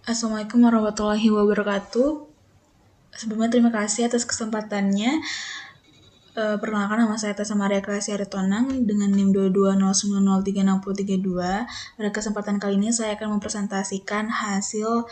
Assalamualaikum warahmatullahi wabarakatuh. Sebelumnya terima kasih atas kesempatannya. Perkenalkan, nama saya Tessa Maria Klasya Aritonang dengan NIM 2209036032. Pada kesempatan kali ini saya akan mempresentasikan hasil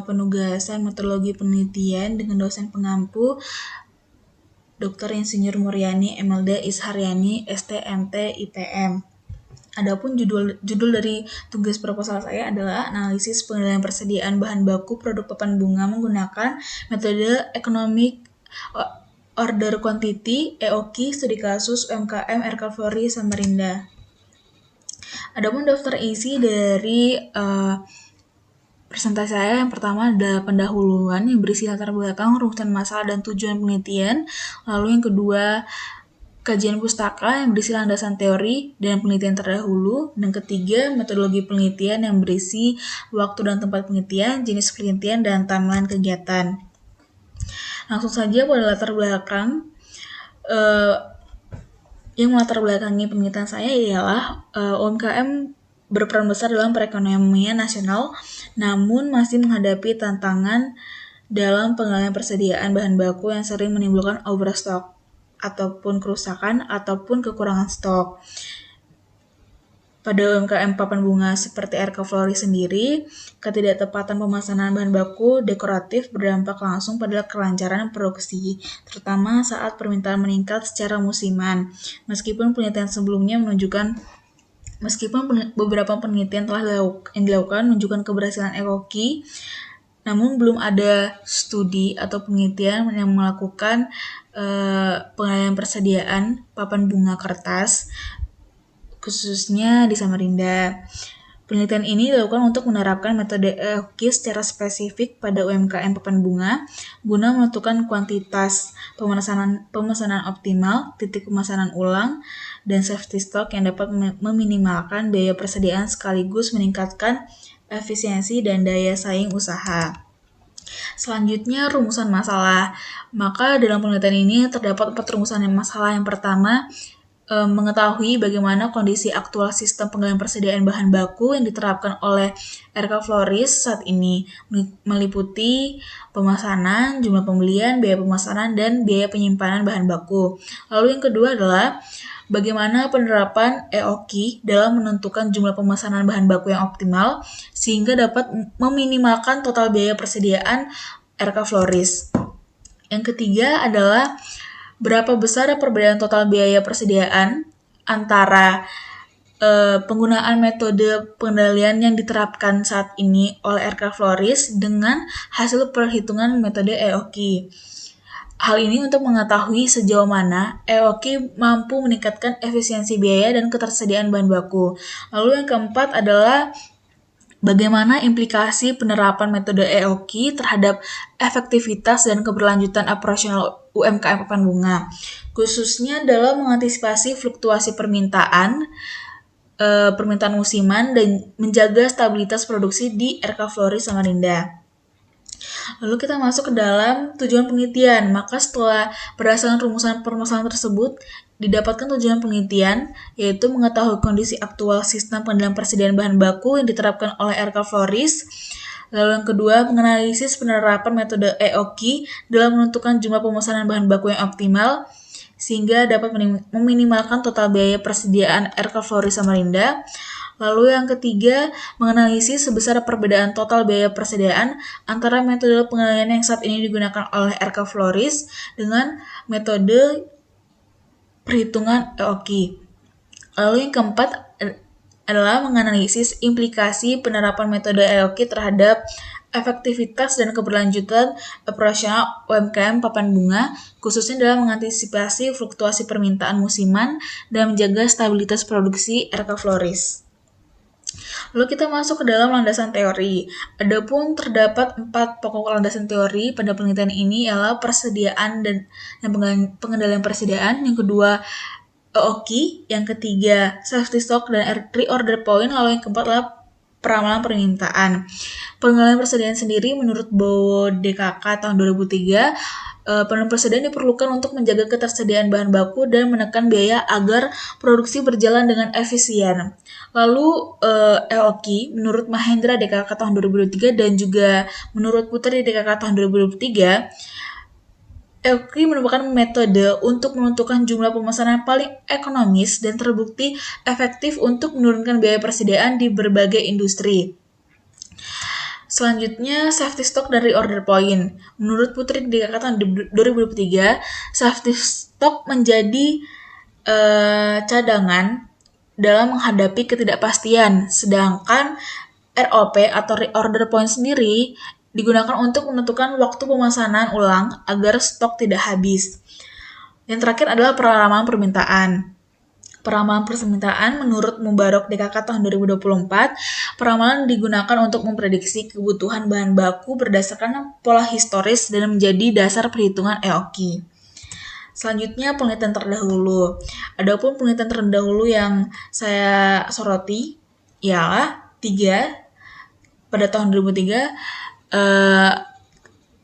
penugasan metodologi penelitian dengan dosen pengampu Dr. Insinyur Muryani MLD Isharyani STMT IPM. Adapun judul dari tugas proposal saya adalah analisis penilaian persediaan bahan baku produk papan bunga menggunakan metode Economic Order Quantity (EOQ) studi kasus UMKM RK Flori Samarinda. Adapun daftar isi dari presentasi saya yang pertama ada pendahuluan yang berisi latar belakang, rumusan masalah dan tujuan penelitian. Lalu yang kedua kajian pustaka yang berisi landasan teori dan penelitian terdahulu. Dan ketiga, metodologi penelitian yang berisi waktu dan tempat penelitian, jenis penelitian, dan timeline kegiatan. Langsung saja pada latar belakang. Yang melatar belakangi penelitian saya ialah UMKM berperan besar dalam perekonomian nasional, namun masih menghadapi tantangan dalam pengendalian persediaan bahan baku yang sering menimbulkan overstock ataupun kerusakan ataupun kekurangan stok. Pada UMKM papan bunga seperti RK Flori sendiri, ketidaktepatan pemesanan bahan baku dekoratif berdampak langsung pada kelancaran produksi, terutama saat permintaan meningkat secara musiman. Meskipun beberapa penelitian telah dilakukan menunjukkan keberhasilan EOQ, namun belum ada studi atau penelitian yang melakukan penilaian persediaan papan bunga kertas, khususnya di Samarinda. Penelitian ini dilakukan untuk menerapkan metode EOQ secara spesifik pada UMKM papan bunga guna menentukan kuantitas pemesanan optimal, titik pemesanan ulang, dan safety stock yang dapat meminimalkan biaya persediaan sekaligus meningkatkan efisiensi dan daya saing usaha. Selanjutnya, rumusan masalah. Maka dalam penelitian ini terdapat 4 rumusan masalah. Yang pertama, mengetahui bagaimana kondisi aktual sistem pengendalian persediaan bahan baku yang diterapkan oleh RK Floris saat ini, meliputi pemesanan, jumlah pembelian, biaya pemesanan, dan biaya penyimpanan bahan baku. Lalu yang kedua adalah bagaimana penerapan EOQ dalam menentukan jumlah pemesanan bahan baku yang optimal sehingga dapat meminimalkan total biaya persediaan RK Floris. Yang ketiga adalah berapa besar perbedaan total biaya persediaan antara penggunaan metode pengendalian yang diterapkan saat ini oleh RK Floris dengan hasil perhitungan metode EOQ. Hal ini untuk mengetahui sejauh mana EOQ mampu meningkatkan efisiensi biaya dan ketersediaan bahan baku. Lalu yang keempat adalah bagaimana implikasi penerapan metode EOQ terhadap efektivitas dan keberlanjutan operasional UMKM papan bunga, khususnya dalam mengantisipasi fluktuasi permintaan musiman dan menjaga stabilitas produksi di RK Flori Samarinda. Lalu kita masuk ke dalam tujuan penelitian. Maka setelah berdasarkan rumusan permasalahan tersebut, didapatkan tujuan penelitian, yaitu mengetahui kondisi aktual sistem pengendalian persediaan bahan baku yang diterapkan oleh RK Floris. Lalu yang kedua, menganalisis penerapan metode EOQ dalam menentukan jumlah pemesanan bahan baku yang optimal, sehingga dapat meminimalkan total biaya persediaan RK Floris Samarinda. Lalu yang ketiga, menganalisis sebesar perbedaan total biaya persediaan antara metode pengendalian yang saat ini digunakan oleh RK Floris dengan metode perhitungan EOQ. Lalu yang keempat adalah menganalisis implikasi penerapan metode EOQ terhadap efektivitas dan keberlanjutan operasional UMKM papan bunga, khususnya dalam mengantisipasi fluktuasi permintaan musiman dan menjaga stabilitas produksi RK Floris. Lalu kita masuk ke dalam landasan teori. Adapun terdapat 4 pokok landasan teori pada penelitian ini ialah persediaan dan pengendalian persediaan, yang kedua EOQ, yang ketiga safety stock dan reorder point, lalu yang keempat adalah peramalan permintaan. Pengenalan persediaan sendiri menurut Bowo DKK tahun 2003, pengenalan persediaan diperlukan untuk menjaga ketersediaan bahan baku dan menekan biaya agar produksi berjalan dengan efisien. Lalu EOKI menurut Mahendra DKK tahun 2023 dan juga menurut Putri DKK tahun 2023, EOKI merupakan metode untuk menentukan jumlah pemesanan paling ekonomis dan terbukti efektif untuk menurunkan biaya persediaan di berbagai industri. Selanjutnya, safety stock dan reorder point. Menurut Putri di tahun 2023, safety stock menjadi cadangan dalam menghadapi ketidakpastian, sedangkan ROP atau reorder point sendiri digunakan untuk menentukan waktu pemesanan ulang agar stok tidak habis. Yang terakhir adalah peramalan permintaan. Peramalan permintaan menurut Mubarok DKK tahun 2024, peramalan digunakan untuk memprediksi kebutuhan bahan baku berdasarkan pola historis dan menjadi dasar perhitungan EOKI. Selanjutnya penelitian terdahulu. Adapun penelitian terdahulu yang saya soroti ialah 3 pada tahun 2003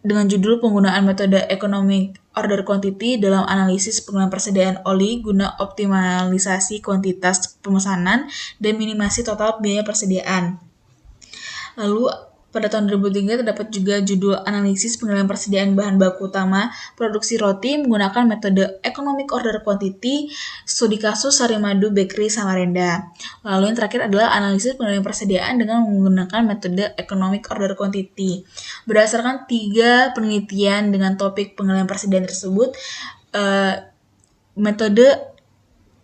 dengan judul penggunaan metode economic order quantity dalam analisis penggunaan persediaan oli guna optimalisasi kuantitas pemesanan dan minimasi total biaya persediaan. Lalu pada tahun 2003 terdapat juga judul analisis penilaian persediaan bahan baku utama produksi roti menggunakan metode economic order quantity, studi kasus Sarimadu Bakery Samarinda. Lalu yang terakhir adalah analisis penilaian persediaan dengan menggunakan metode economic order quantity. Berdasarkan 3 penelitian dengan topik penilaian persediaan tersebut, metode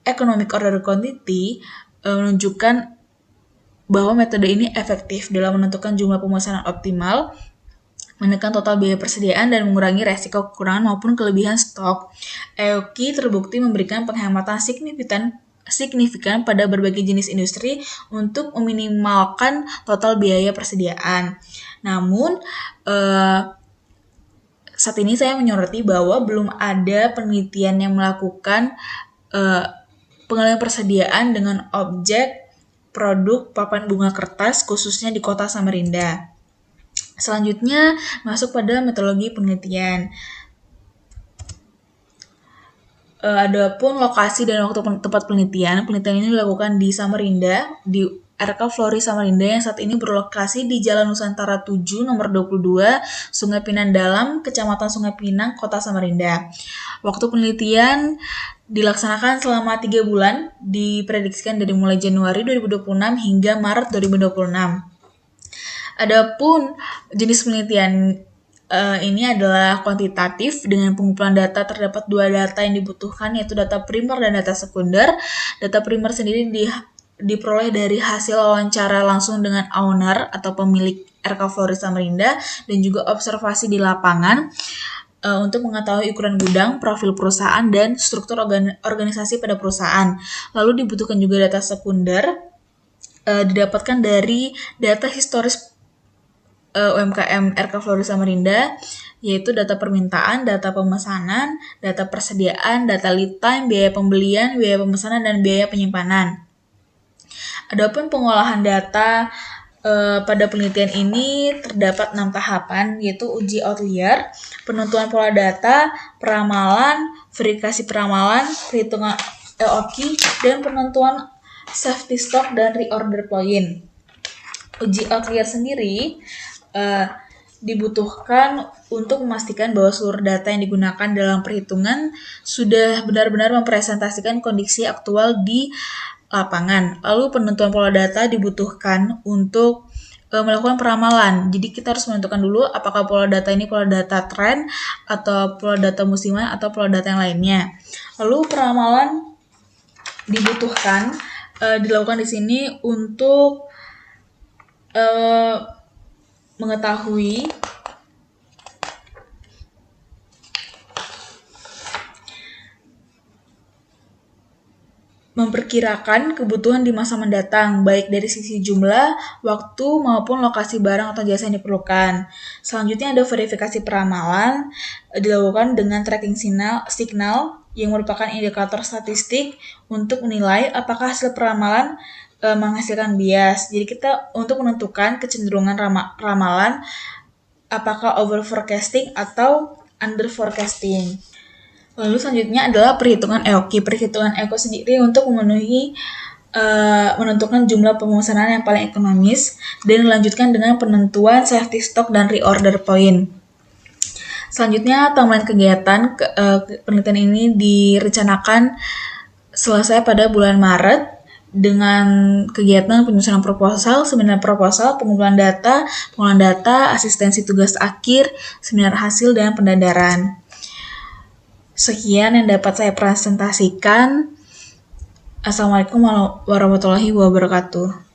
economic order quantity menunjukkan bahwa metode ini efektif dalam menentukan jumlah pemesanan optimal, menekan total biaya persediaan, dan mengurangi resiko kekurangan maupun kelebihan stok. EOKI terbukti memberikan penghematan signifikan pada berbagai jenis industri untuk meminimalkan total biaya persediaan. Namun, saat ini saya menyoroti bahwa belum ada penelitian yang melakukan penilaian persediaan dengan objek produk papan bunga kertas khususnya di kota Samarinda. Selanjutnya masuk pada metodologi penelitian. Adapun lokasi dan waktu tempat penelitian ini dilakukan di Samarinda, di RK Flori Samarinda yang saat ini berlokasi di Jalan Nusantara 7 nomor 22, Sungai Pinang Dalam, Kecamatan Sungai Pinang, Kota Samarinda. Waktu penelitian dilaksanakan selama 3 bulan, diprediksikan dari mulai Januari 2026 hingga Maret 2026. Adapun jenis penelitian ini adalah kuantitatif dengan pengumpulan data. Terdapat 2 data yang dibutuhkan, yaitu data primer dan data sekunder. Data primer sendiri diperoleh dari hasil wawancara langsung dengan owner atau pemilik RK Flori Samarinda dan juga observasi di lapangan untuk mengetahui ukuran gudang, profil perusahaan, dan struktur organisasi pada perusahaan. Lalu dibutuhkan juga data sekunder, didapatkan dari data historis UMKM RK Flori Samarinda, yaitu data permintaan, data pemesanan, data persediaan, data lead time, biaya pembelian, biaya pemesanan, dan biaya penyimpanan. Adapun pengolahan data pada penelitian ini terdapat 6 tahapan, yaitu uji outlier, penentuan pola data, peramalan, verifikasi peramalan, perhitungan EOKI, dan penentuan safety stock dan reorder point. Uji outlier sendiri dibutuhkan untuk memastikan bahwa seluruh data yang digunakan dalam perhitungan sudah benar-benar mempresentasikan kondisi aktual di lapangan. Lalu penentuan pola data dibutuhkan untuk melakukan peramalan. Jadi kita harus menentukan dulu apakah pola data ini pola data tren atau pola data musiman atau pola data yang lainnya. Lalu peramalan dibutuhkan dilakukan di sini untuk mengetahui memperkirakan kebutuhan di masa mendatang, baik dari sisi jumlah, waktu, maupun lokasi barang atau jasa yang diperlukan. Selanjutnya ada verifikasi peramalan, dilakukan dengan tracking signal yang merupakan indikator statistik untuk menilai apakah hasil peramalan menghasilkan bias. Jadi kita untuk menentukan kecenderungan ramalan apakah over forecasting atau under forecasting. Lalu selanjutnya adalah perhitungan EOQ. Perhitungan EOQ sendiri untuk menentukan jumlah pemesanan yang paling ekonomis dan dilanjutkan dengan penentuan safety stock dan reorder point. Selanjutnya, tambahan kegiatan penelitian ini direncanakan selesai pada bulan Maret dengan kegiatan penyusunan proposal, seminar proposal, pengumpulan data, asistensi tugas akhir, seminar hasil, dan pendadaran. Sekian yang dapat saya presentasikan. Assalamualaikum warahmatullahi wabarakatuh.